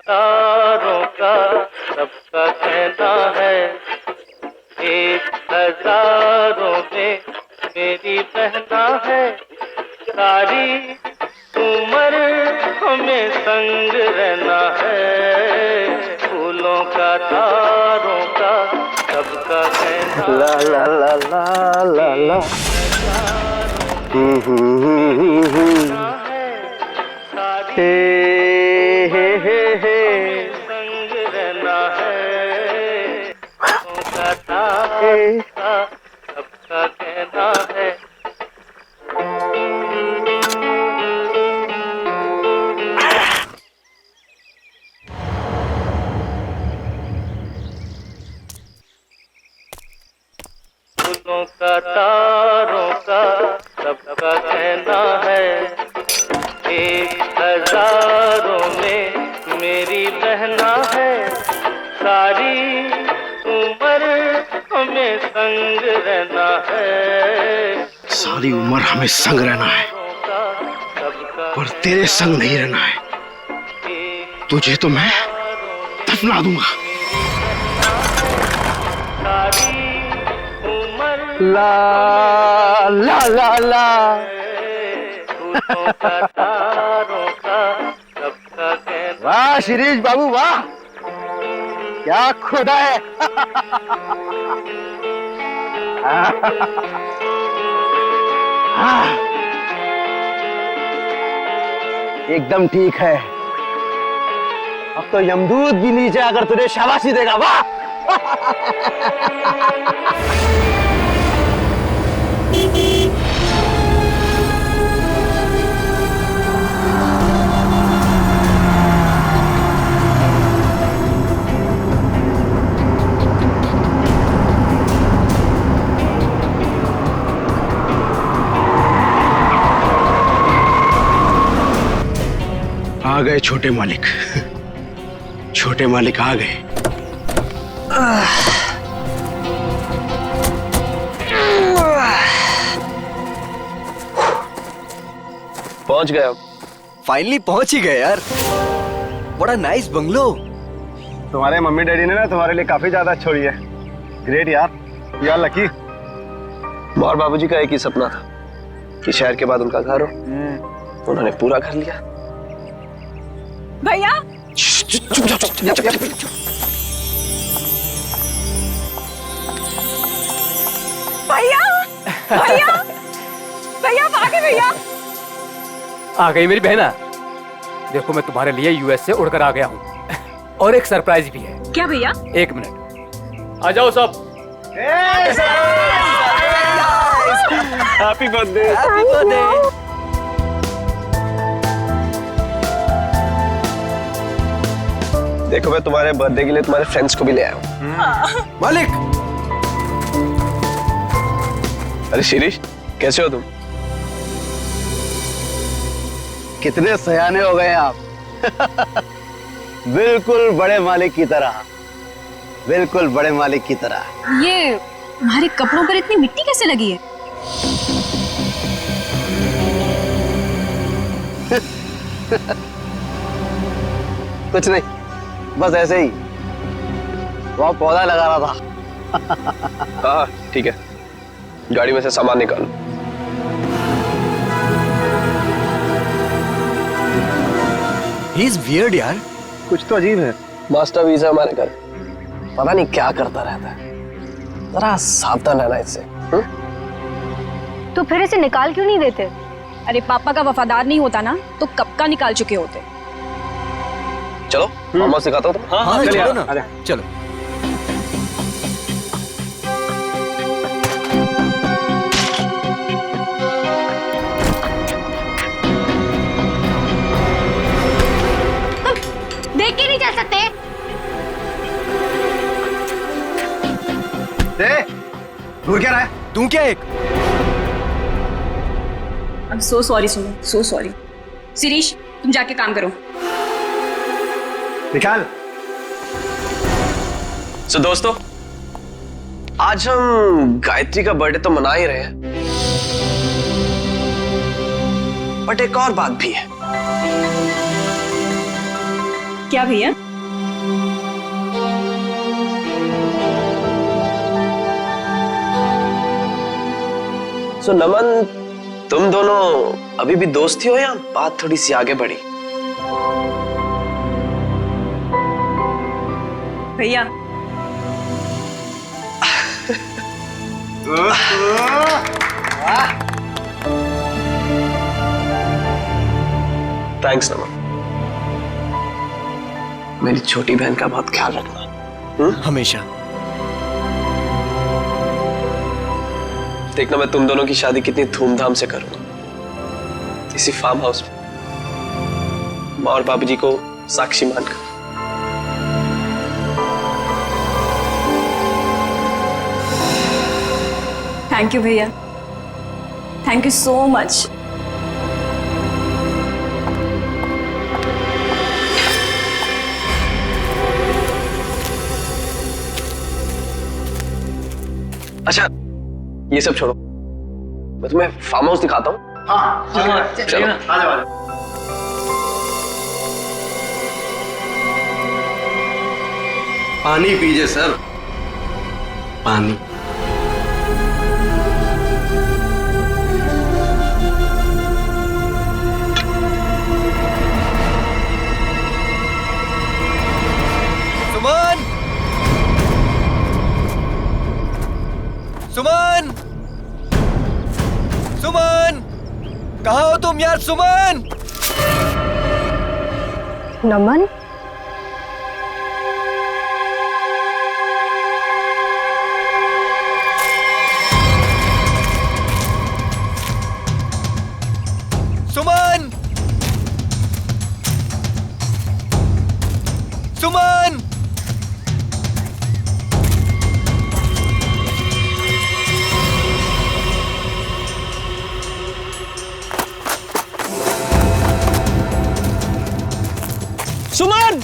तारों का सबका कहना है, एक हजारों में मेरी बहना है। सारी उम्र हमें संग रहना है, फूलों का तारों का सबका कहना ला ला ला ला ला ला। हे हे हे हे संग रहना है, फूलों का तारों का सबका कहना है। फूलों का तारों का सबका कहना है, एक हजारों में मेरी बहना है। सारी उम्र हमें संग रहना है, सारी उम्र हमें संग रहना है, पर तेरे संग नहीं रहना है। तुझे तो मैं दफना दूंगा। ला ला ला ला। वाह शिरीष बाबू वाह, क्या खुदा है। एकदम ठीक है। अब तो यमदूत भी नीचे आकर तुझे शाबाशी देगा। वाह आ गए छोटे मालिक, छोटे मालिक आ गए। पहुंच गए अब। फाइनली पहुंच ही गए यार। बड़ा नाइस बंगलो। तुम्हारे मम्मी डैडी ने ना तुम्हारे लिए काफी ज्यादा छोड़ी है। ग्रेट यार, यार लकी। और बाबूजी का एक ही सपना था कि शहर के बाद उनका घर हो, उन्होंने पूरा कर लिया। भैया भैया भैया भैया आ गए भैया। आ गई मेरी बहना। देखो मैं तुम्हारे लिए यूएस से उड़कर आ गया हूँ और एक सरप्राइज भी है। क्या भैया? एक मिनट, आ जाओ सब। Happy birthday. Happy birthday. देखो मैं तुम्हारे बर्थडे के लिए तुम्हारे फ्रेंड्स को भी ले आया हूँ। मालिक। अरे शिरीष, कैसे हो तुम? कितने सयाने हो गए आप। बिल्कुल बड़े मालिक की तरह, बिल्कुल बड़े मालिक की तरह। ये तुम्हारे कपड़ों पर इतनी मिट्टी कैसे लगी है? कुछ नहीं, बस ऐसे ही वहाँ पौधा लगा रहा था। हाँ ठीक है, गाड़ी में से सामान निकालो। ही इज वियर्ड यार। कुछ तो अजीब है। मास्टर वीजा हमारे घर, पता नहीं क्या करता रहता है। जरा सावधान रहना इससे। तो फिर इसे निकाल क्यों नहीं देते? अरे पापा का वफादार नहीं होता ना तो कब का निकाल चुके होते। चलो मामा सिखाता हूँ। हाँ चलो ना, चलो। देख के नहीं चल सकते? दूर क्या रहा है? तू क्या एक? I'm so sorry सुनो, so sorry। शिरीष तुम जाके काम करो। निकाल। सो दोस्तों, आज हम गायत्री का बर्थडे तो मना ही रहे हैं, बट एक और बात भी है। क्या भैया? सो नमन, तुम दोनों अभी भी दोस्ती हो या बात थोड़ी सी आगे बढ़ी? भैया थैंक्स नमन। मेरी छोटी बहन का बहुत ख्याल रखना। हमेशा। देखना मैं तुम दोनों की शादी कितनी धूमधाम से करूंगा, इसी फार्म हाउस में, माँ और बाबूजी को साक्षी मानकर। थैंक यू भैया, थैंक यू सो मच। अच्छा ये सब छोड़ो, मैं तुम्हें फार्म हाउस दिखाता हूँ। हाँ चलो। पानी पीजिए सर, पानी। सुमन, सुमन, सुमन, कहाँ हो तुम यार? सुमन। नमन, सुमन, सुमन। सुमन!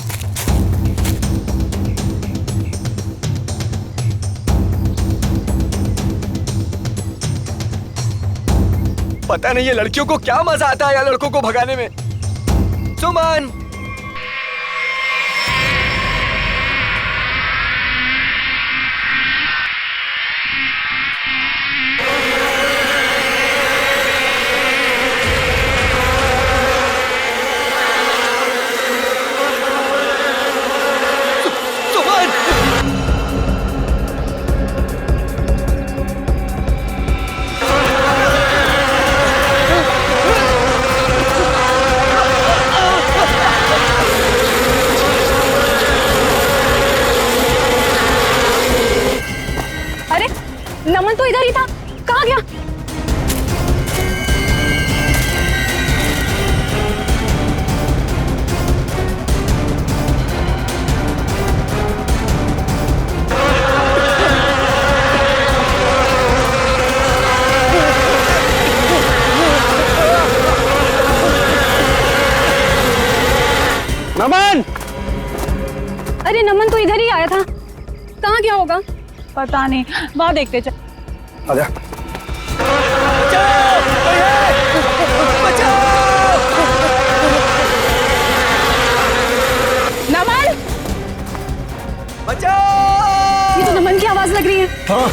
पता नहीं ये लड़कियों को क्या मजा आता है यार लड़कों को भगाने में। सुमन! नमन तो इधर ही था, कहाँ गया? नमन! अरे नमन तो इधर ही आया था, कहाँ गया होगा? पता नहीं, वहां देखते चल। आजा। नमन! बचाओ! ये तो नमन की आवाज लग रही है। हाँ।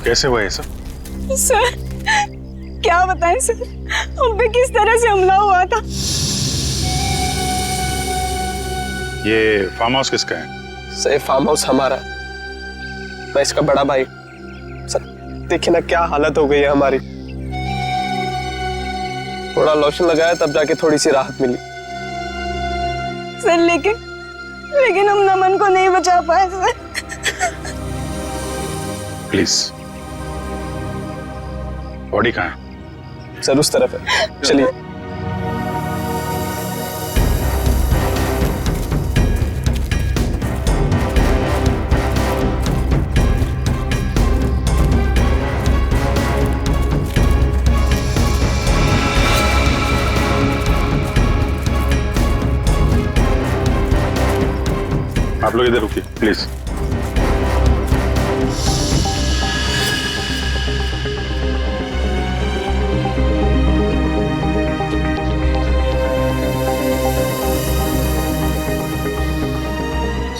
कैसे हुआ ये सब? सर क्या बताएं सर, हम पे किस तरह से हमला हुआ था। ये फार्म हाउस किसका है? सर फार्म हाउस हमारा है, मैं इसका बड़ा भाई। सर देखिए ना क्या हालत हो गई है हमारी। थोड़ा लोशन लगाया तब जाके थोड़ी सी राहत मिली। सर लेकिन हम नमन को नहीं बचा पाए सर। प्लीज, बॉडी कहाँ है? सर उस तरफ है, चलिए। आप लोग इधर रुकिए प्लीज।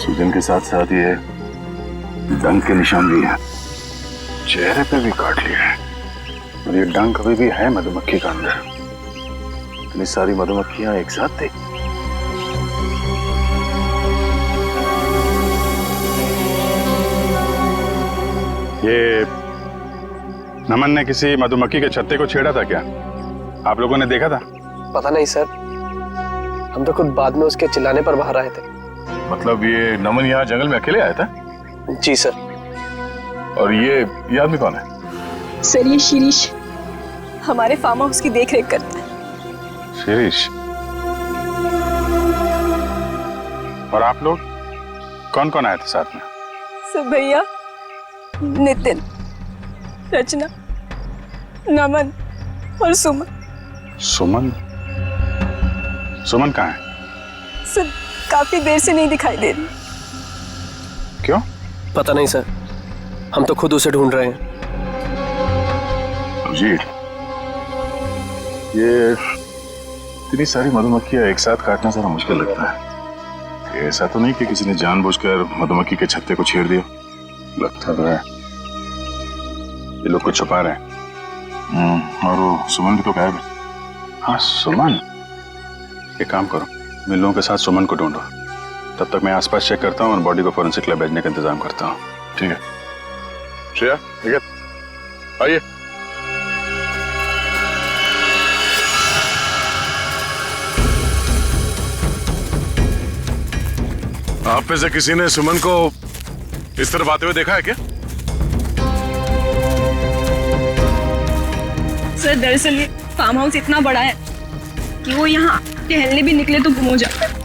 सूजन के साथ साथ ये डंक के निशान भी है, चेहरे पे भी काट लिया है, और ये डंक अभी भी है मधुमक्खी का अंदर। इतनी सारी मधुमक्खियां एक साथ थी। ये नमन ने किसी मधुमक्खी के छत्ते को छेड़ा था क्या? आप लोगों ने देखा था? पता नहीं सर, हम तो खुद बाद में उसके चिल्लाने पर बाहर आए थे। मतलब ये नमन यहाँ जंगल में अकेले आया था? जी सर। और ये आदमी कौन है? सर ये शिरीष हमारे फार्म हाउस की देखरेख करता है। शिरीष? और आप लोग कौन कौन आए थे साथ में? सर भैया, नितिन, रचना, नमन और सुमन। सुमन? सुमन कहाँ है? सर काफी देर से नहीं दिखाई दे रही। क्यों? पता नहीं सर, हम तो खुद उसे ढूंढ रहे हैं। अभिजीत, ये इतनी सारी मधुमक्खियां एक साथ काटना जरा मुश्किल लगता है। ऐसा तो नहीं कि किसी ने जानबूझकर मधुमक्खी के छत्ते को छेड़ दिया? लगता तो है ये लोग कुछ छुपा रहे हैं। और वो सुमन भी तो गायब है। हाँ सुमन, एक काम करो, मैं लोगों के साथ सुमन को ढूंढो, तब तक मैं आसपास चेक करता हूँ और बॉडी को फोरेंसिक लैब भेजने का इंतजाम करता हूँ। ठीक है श्रेया, ठीक है, आइए। आप में से किसी ने सुमन को इस तरफ आते हुए देखा है क्या? सर दरअसल ये फार्म हाउस इतना बड़ा है कि वो यहाँ टहलने भी निकले तो गुम हो जाता है।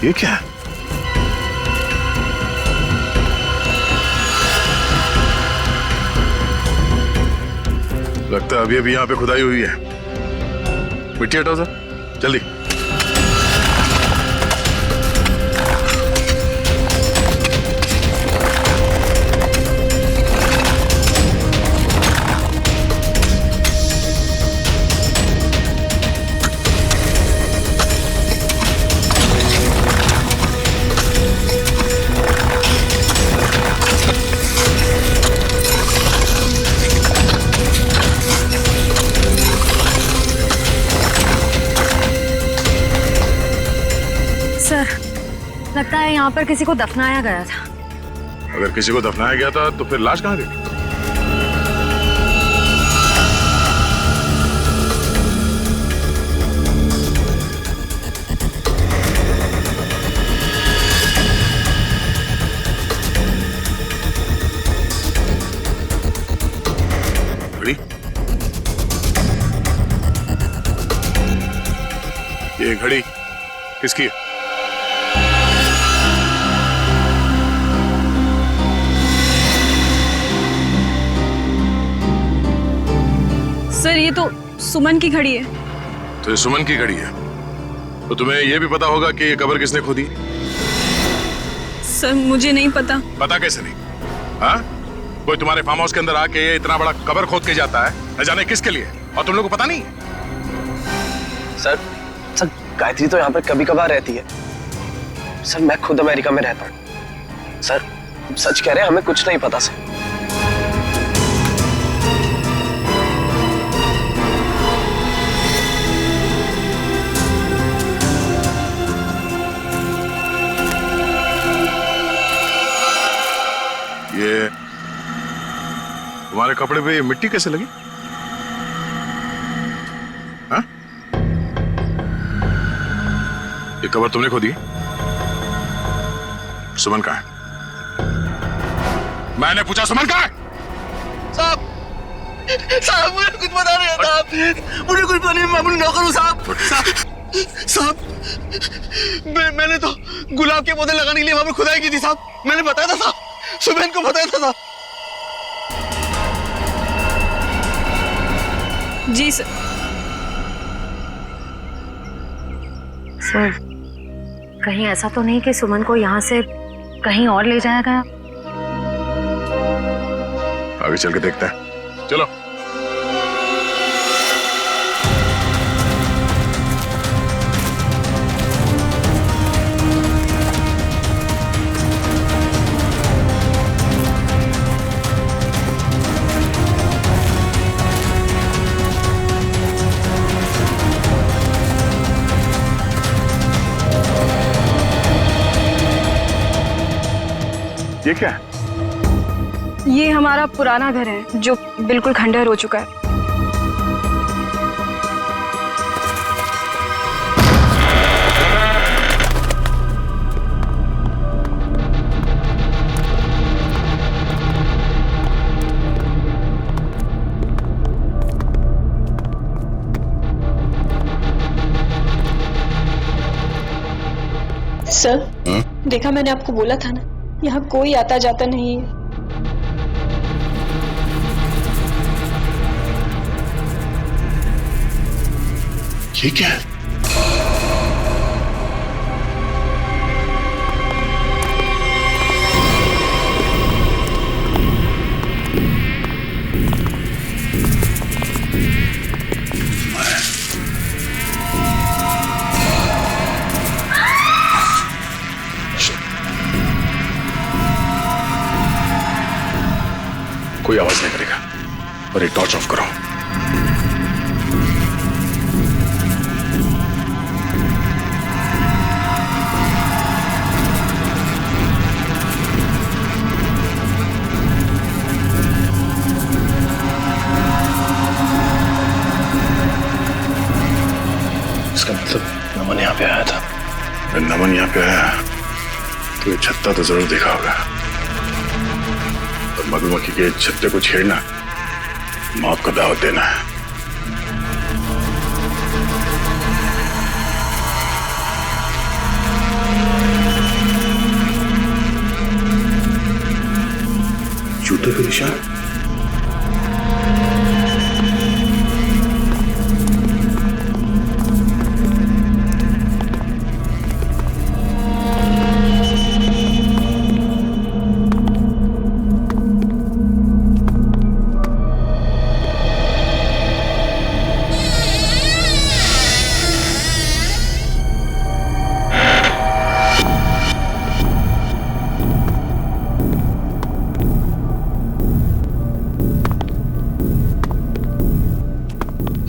ये क्या है? लगता है अभी अभी यहाँ पे खुदाई हुई है। मिट्टी हटाओ सर, जल्दी। लगता है यहाँ पर किसी को दफनाया गया था। अगर किसी को दफनाया गया था तो फिर लाश कहाँ गई? घड़ी? ये घड़ी किसकी है? सर ये तो सुमन की घड़ी है। तो ये सुमन की घड़ी है, तो तुम्हें यह भी पता होगा कि ये कब्र किसने खोदी? सर मुझे नहीं पता। पता कैसे नहीं? हाँ? कोई तुम्हारे फार्म हाउस के अंदर आके इतना बड़ा कबर खोद के जाता है, न जाने किसके लिए, और तुम लोगों को पता नहीं? सर गायत्री तो यहाँ पर कभी कभार रहती है। सर मैं खुद अमेरिका में रहता हूँ। सर सच कह रहे हैं, हमें कुछ नहीं पता सर। ये तुम्हारे कपड़े पे मिट्टी कैसे लगी? हाँ? ये कबर तुमने खोदी? सुमन कहाँ है? मैंने पूछा सुमन कहाँ है? साहब मुझे कुछ पता नहीं है साहब, मुझे कुछ पता नहीं, मैं अपनी नौकर हूँ साहब। मैंने तो गुलाब के पौधे लगाने के लिए वहां पर खुदाई की थी साहब, मैंने बताया था साहब, सुबह को बताया था साहब। जी सर। सर कहीं ऐसा तो नहीं कि सुमन को यहाँ से कहीं और ले जाया गया? आगे चल के देखते हैं, चलो। ये क्या है? ये हमारा पुराना घर है जो बिल्कुल खंडहर हो चुका है। सर देखा, मैंने आपको बोला था ना, यहाँ कोई आता जाता नहीं है। ये क्या है? कोई आवाज नहीं करेगा, और एक टॉर्च ऑफ करो। इसका मतलब नमन यहाँ पे आया था। अगर नमन यहाँ पे आया तो ये छत्ता तो जरूर देखा होगा, और मधुमक्खी के छत्ते को छेड़ना मौत को दावत देना है। जूते के निशान।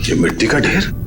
ये मिट्टी का ढेर।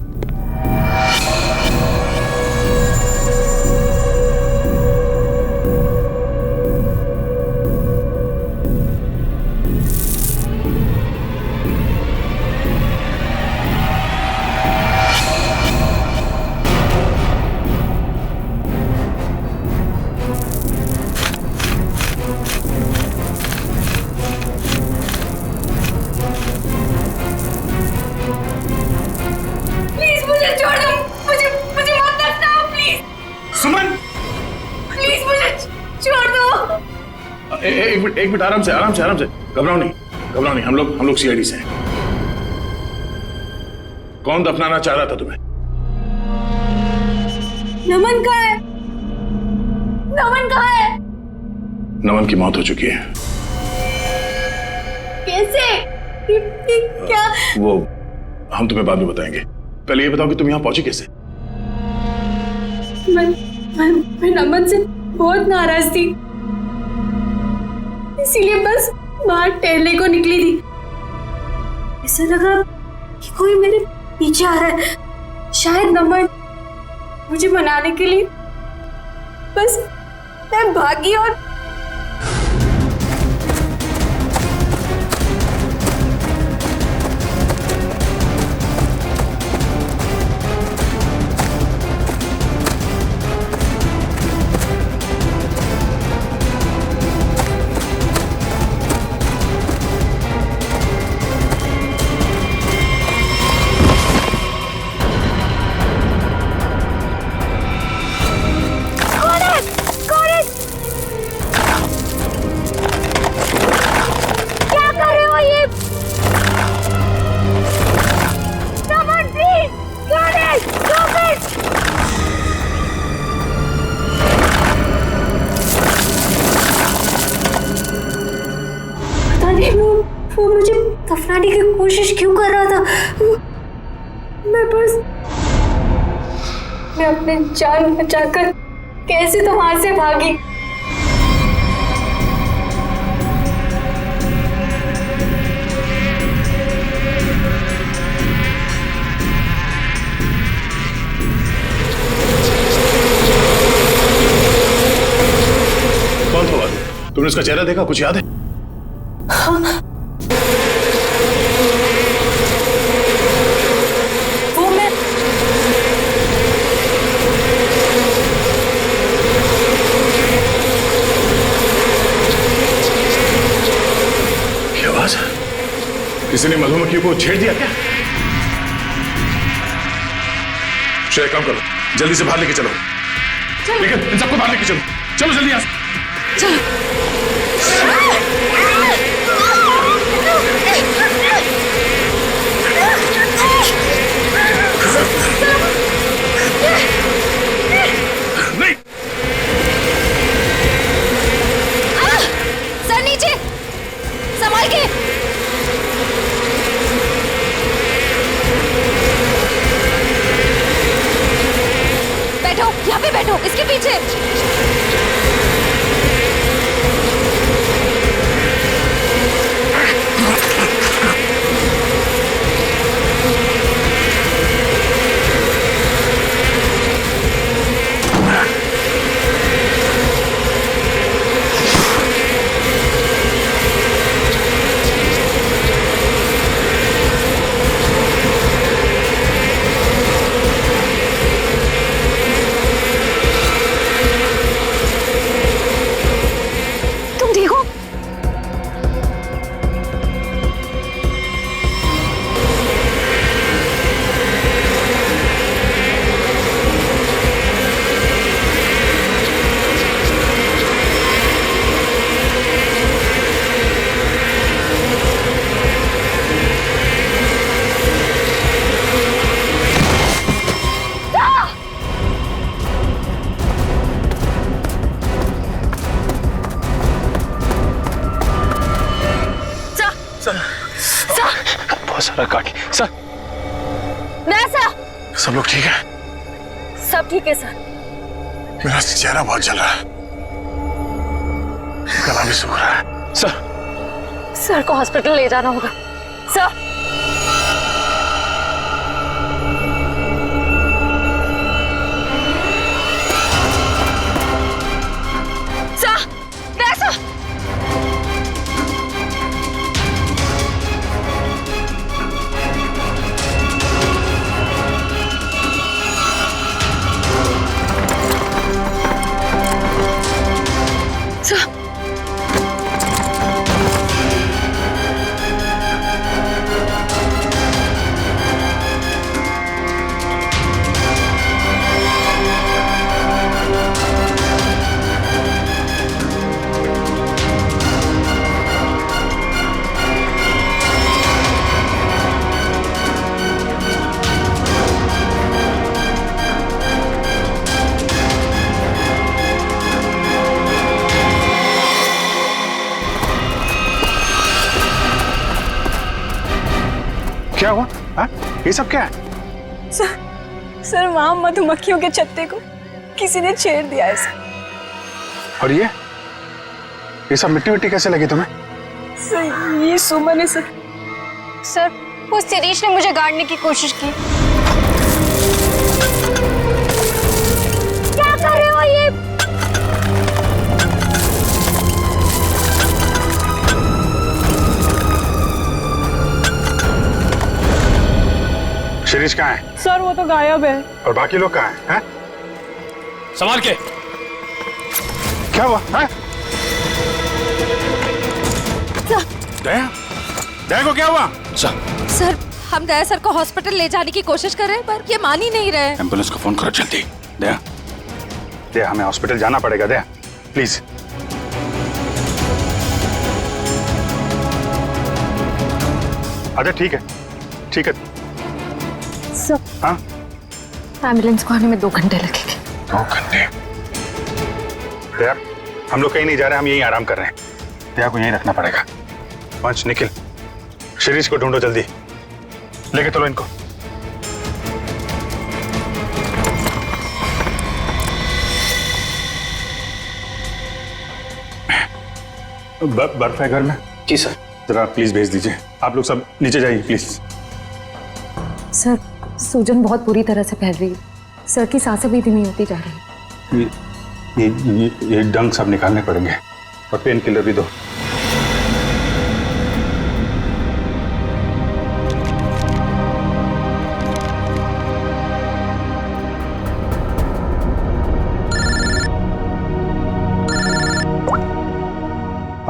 एक मिनट, आराम से। घबराओ नहीं, हम लोग सीआईडी से हैं। कौन दफनाना चाह रहा था तुम्हें? नमन कहाँ है? नमन कहाँ है? नमन की मौत हो चुकी है। कैसे? क्या? वो हम तुम्हें बाद में बताएंगे, पहले ये बताओ कि तुम यहाँ पहुंची कैसे? मैं नमन से बहुत नाराज थी, इसीलिए बस बाहर टहलने को निकली थी। ऐसा लगा कि कोई मेरे पीछे आ रहा है, शायद नमन मुझे मनाने के लिए। बस मैं भागी और वो मुझे दफनाने की कोशिश क्यों कर रहा था? मैं अपने जान बचाकर कैसे तो वहां से भागी। कौन था? तुमने उसका चेहरा देखा? कुछ याद है? हाँ। किसी ने मधुमक्खी को छेड़ दिया क्या? श्रेय, काम करो, जल्दी से बाहर लेके चलो। लेकिन इन सबको बाहर लेके चलो, चलो जल्दी यहाँ से। चलो। नहीं। सर नीचे, संभाल के। यहाँ पे बैठो, इसके पीछे। बहुत सारा काट लिया सर। सब लोग ठीक है? सब ठीक है सर। मेरा चेहरा बहुत जल रहा है, गला भी सूख रहा है। सर को हॉस्पिटल ले जाना होगा। सर क्या हुआ? हाँ? ये सब क्या है? सर वहां मधुमक्खियों के छत्ते को किसी ने छेड़ दिया है सर। और ये सब मिट्टी मिट्टी कैसे लगी तुम्हें? सर ये सुमन है सर। सर वो शिरीष ने मुझे गाड़ने की कोशिश की। क्या कर रहे हो ये? शिरीष कहाँ है? सर वो तो गायब है। और बाकी लोग कहाँ हैं? संभाल के। क्या हुआ? हैं? दया? दया को क्या हुआ? सर हम दया सर को हॉस्पिटल ले जाने की कोशिश कर रहे हैं पर ये मान ही नहीं रहे। एम्बुलेंस को फोन करो जल्दी। दया, दया हमें हॉस्पिटल जाना पड़ेगा। दया प्लीज। अच्छा ठीक है, ठीक है। सर हाँ? एम्बुलेंस को आने में 2 घंटे लगेंगे। 2 घंटे? दया हम लोग कहीं नहीं जा रहे, हम यहीं आराम कर रहे हैं। दया को यहीं रखना पड़ेगा। पंच निखिल, शिरीष को ढूंढो जल्दी, लेके चलो इनको। बर्फ है घर में? जी सर। जरा प्लीज भेज दीजिए। आप लोग सब नीचे जाइए प्लीज। सर सूजन बहुत बुरी तरह से फैल रही है। सर की सांसें भी धीमी होती जा रही है। ये डंग सब निकालने पड़ेंगे और पेन किलर भी दो।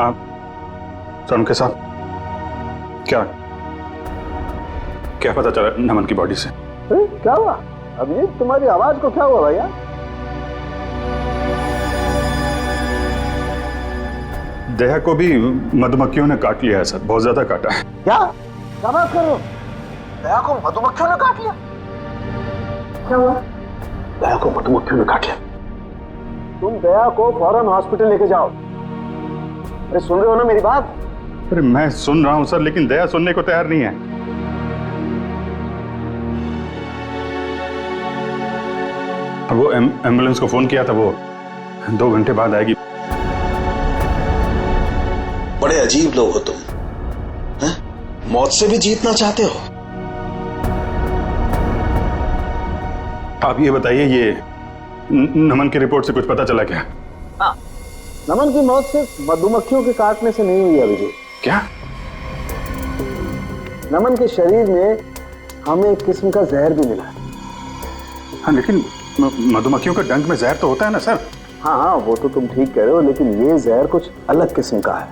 आप सर के साथ क्या क्या पता चला नमन की बॉडी से? क्या हुआ अभी? तुम्हारी आवाज को क्या हुआ भैया? दया को भी मधुमक्खियों ने काट लिया है सर, बहुत ज्यादा काटा है। क्या बात कर रहे हो? दया को मधुमक्खियों ने काट लिया? क्या हुआ? दया को मधुमक्खियों ने काट लिया। तुम दया को फौरन हॉस्पिटल लेके जाओ। अरे सुन रहे हो ना मेरी बात? अरे मैं सुन रहा हूं सर, लेकिन दया सुनने को तैयार नहीं है। वो एम्बुलेंस को फोन किया था, वो 2 घंटे बाद आएगी। बड़े अजीब लोग हो तुम, हैं? मौत से भी जीतना चाहते हो। आप ये बताइए, ये नमन की रिपोर्ट से कुछ पता चला क्या? नमन की मौत सिर्फ मधुमक्खियों के काटने से नहीं हुई अभिजीत। क्या? नमन के शरीर में हमें एक किस्म का जहर भी मिला है। हाँ लेकिन मधुमक्खियों के डंक में जहर तो होता है ना सर? हाँ वो तो तुम ठीक कह रहे हो, लेकिन ये जहर कुछ अलग किस्म का है।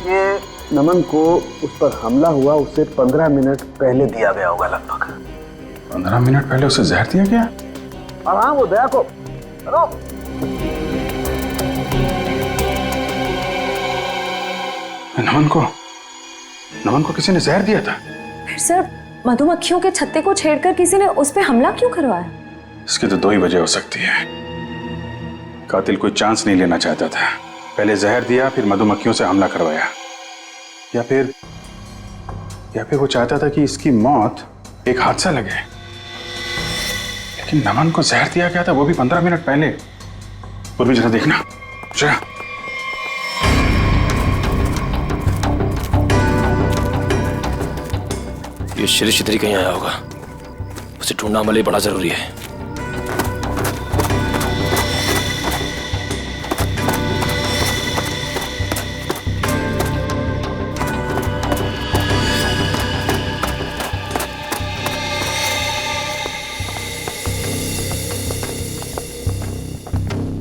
ये नमन को उस पर हमला हुआ उससे 15 मिनट पहले दिया गया होगा लगभग। 15 मिनट पहले उसे जहर दिया गया? और हाँ वो दया को नमन को किसी ने जहर दिया था? फिर सर मधुमक्खियों के छत्ते को छेड़कर किसी ने उस पे हमला क्यों करवाया? इसकी तो 2 ही वजह हो सकती है। कातिल कोई चांस नहीं लेना चाहता था, पहले जहर दिया फिर मधुमक्खियों से हमला करवाया, या फिर वो चाहता था कि इसकी मौत एक हादसा लगे। लेकिन नमन को जहर दिया गया था, वो भी 15 मिनट पहले। पूर्वी जरा देखना जरा। ये शिरीष इधर ही कहीं आया होगा, उसे ढूंढना हमारे लिए बड़ा जरूरी है।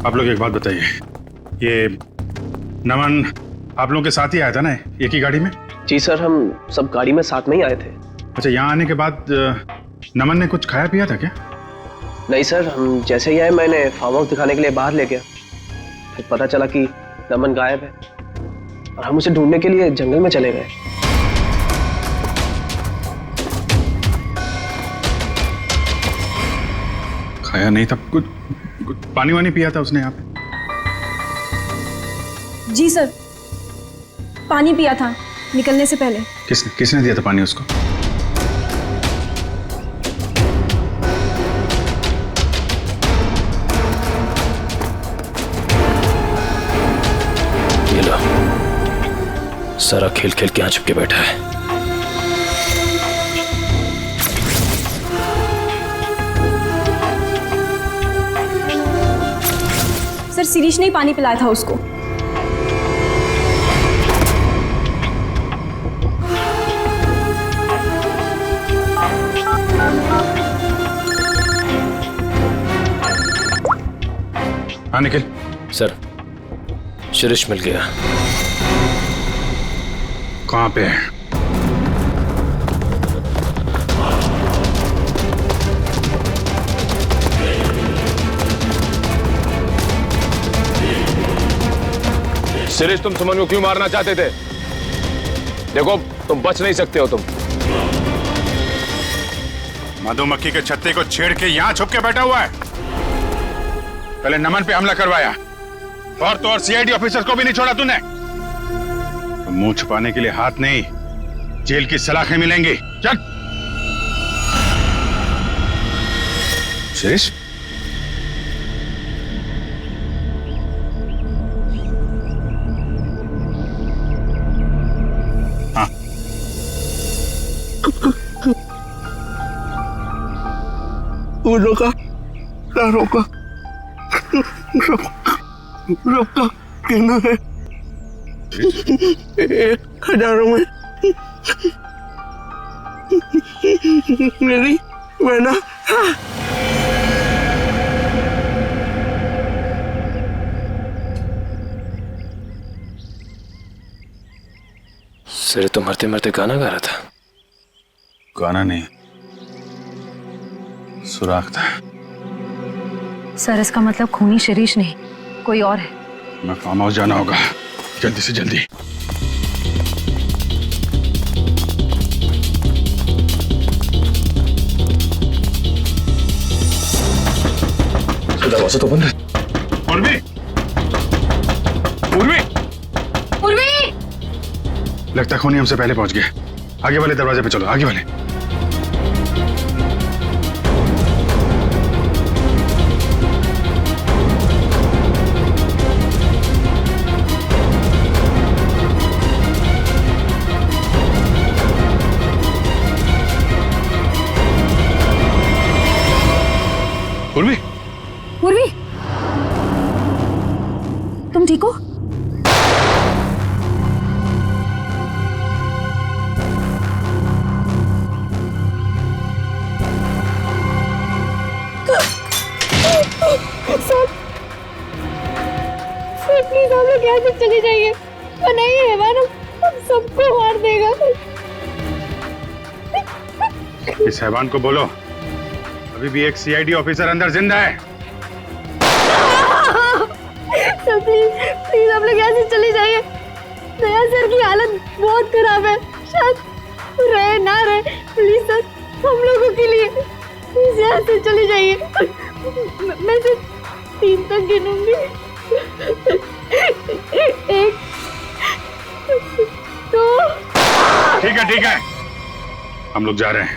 आप लोग एक बात बताइए, ये नमन आप लोगों के साथ ही आया था ना, एक ही गाड़ी में? जी सर, हम सब गाड़ी में साथ में ही आए थे। अच्छा, यहाँ आने के बाद नमन ने कुछ खाया पिया था क्या? नहीं सर, हम जैसे ही आए मैंने फार्म हाउस दिखाने के लिए बाहर ले गया, फिर पता चला कि नमन गायब है और हम उसे ढूंढने के लिए जंगल में चले गए। खाया नहीं था कुछ पानी वानी पिया था उसने यहाँ पे? जी सर, पानी पिया था निकलने से पहले। किसने दिया था पानी उसको? ये लो, सारा खेल खेल के यहाँ छुप के बैठा है। सर शिरीष ने ही पानी पिलाया था उसको। हाँ निखिल। सर शिरीष मिल गया। कहाँ पे है? शिरीष, तुम सुमन को क्यों मारना चाहते थे? देखो तुम बच नहीं सकते हो। तुम मधुमक्खी के छत्ते को छेड़ के यहाँ छुप के बैठा हुआ है। पहले नमन पे हमला करवाया और तो और सीआईडी ऑफिसर को भी नहीं छोड़ा तूने। तो मुंह छुपाने के लिए हाथ नहीं, जेल की सलाखें मिलेंगी। चल शिरीष। हाँ वो रोका सबका कहना है 1000 में मेरी बहना। सर तो मरते मरते गाना गा रहा था। गाना नहीं, सुराख था। सर इसका मतलब खूनी शिरीष नहीं, कोई और है। मैं फार्म हाउस जाना होगा, जल्दी से जल्दी। दरवाजा तो बंद है। उर्वी! उर्वी! उर्वी! लगता है खूनी हमसे पहले पहुंच गए। आगे वाले दरवाजे पे चलो, आगे वाले। उर्वी! उर्वी, तुम ठीक हो? सर प्लीज हम लोग यहाँ से चले जाइए, वो नहीं है मैडम, हम सबको मार देगा। इस हैवान को बोलो अभी भी एक सीआईडी ऑफिसर अंदर जिंदा है। सर प्लीज प्लीज हम लोग यहाँ से चले जाइए। दया सर की हालत बहुत खराब है, शायद रहे ना रहे। प्लीज सर हम लोगों के लिए प्लीज यहाँ से चले जाइए। मैं सिर्फ 3 तक गिनूंगी। 1 2। ठीक है, हम लोग जा रहे हैं।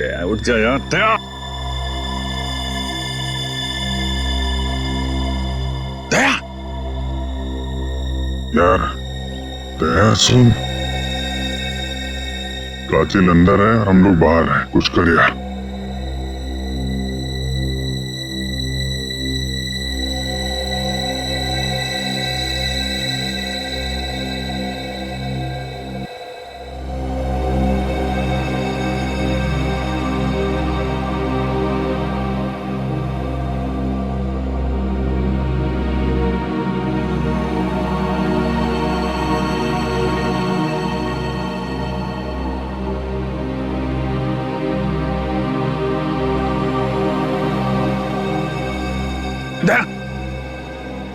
गया, उठ जा यार। दया, दया यार, दया सुन, प्राचीन अंदर है, हम लोग बाहर हैं, कुछ कर यार।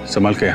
संभल के।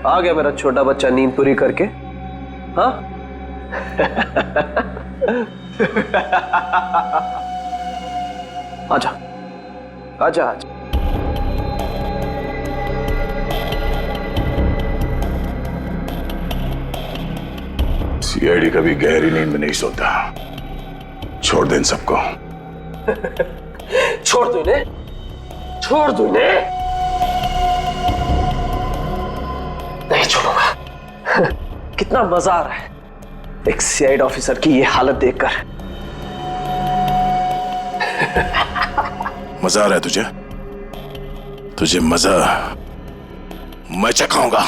आ गया मेरा छोटा बच्चा नींद पूरी करके। हाँ आजा आजा आजा। सीआईडी कभी गहरी नींद में नहीं सोता। छोड़ दे इन सबको। छोड़ दो इन्हें, छोड़ दो इन्हें। नहीं छोड़ूंगा। कितना मजा आ रहा है एक सीआईडी ऑफिसर की ये हालत देखकर। मजा आ रहा है तुझे? तुझे मजा मैं चखाऊंगा।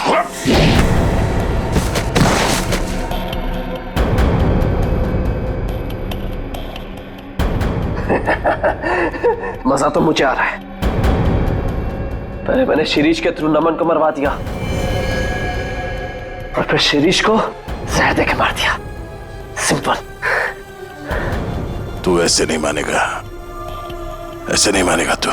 मजा तो मुझे आ रहा है। पहले मैंने शिरीष के थ्रू नमन को मरवा दिया और फिर शिरीष को जहर देके मार दिया। सिंपल। तू ऐसे नहीं मानेगा, ऐसे नहीं मानेगा तू।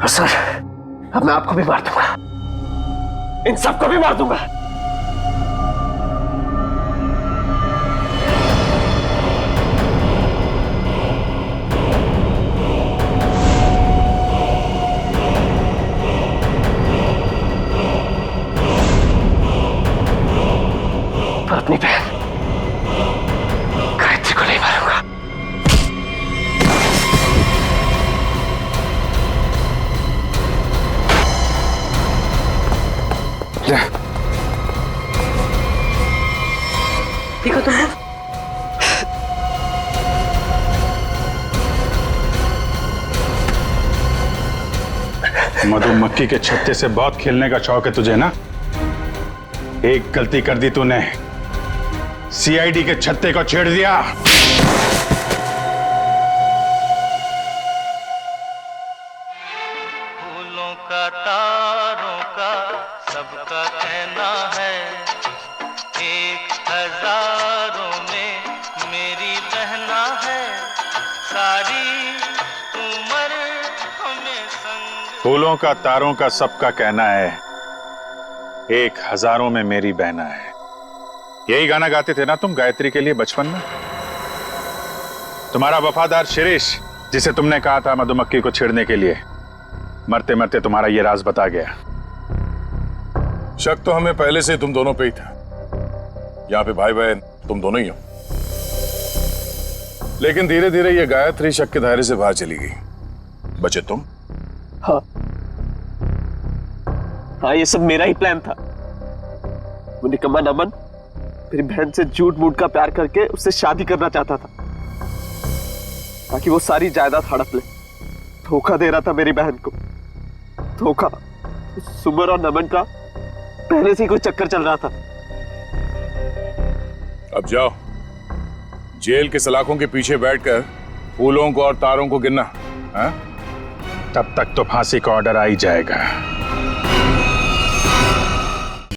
सर, अब मैं आपको भी मार दूंगा, इन सबको भी मार दूंगा। पर अपनी बहन गायत्री को नहीं मारूंगा। ठीक हो तुम लोग? मधुमक्खी के छत्ते से बहुत खेलने का शौक है तुझे ना? एक गलती कर दी तूने, सीआईडी के छत्ते को छेड़ दिया। फूलों का तारों का सबका कहना है, एक हजारों में मेरी बहना है, सारी उम्र हमें संग। फूलों का तारों का सबका कहना है, एक हजारों में मेरी बहना है। यही गाना गाते थे ना तुम गायत्री के लिए बचपन में? तुम्हारा वफादार शिरीष, जिसे तुमने कहा था मधुमक्खी को छेड़ने के लिए, मरते मरते तुम्हारा ये राज बता गया। शक तो हमें पहले से तुम दोनों पे ही था। यहाँ पे भाई बहन तुम दोनों ही हो। लेकिन धीरे धीरे ये गायत्री शक के दायरे से बाहर चली गई। बचे तुम? हाँ हाँ, ये सब मेरा ही प्लान था। वो निकम्मा नमन मेरी बहन से झूठ मूठ का प्यार करके उससे शादी करना चाहता था ताकि वो सारी जायदाद हड़प ले। धोखा दे रहा था मेरी बहन को। धोखा। सुमन और नमन का पहले से ही कोई चक्कर चल रहा था। अब जाओ, जेल के सलाखों के पीछे बैठकर फूलों को और तारों को गिनना। हाँ? तब तक तो फांसी का ऑर्डर आ ही जाएगा।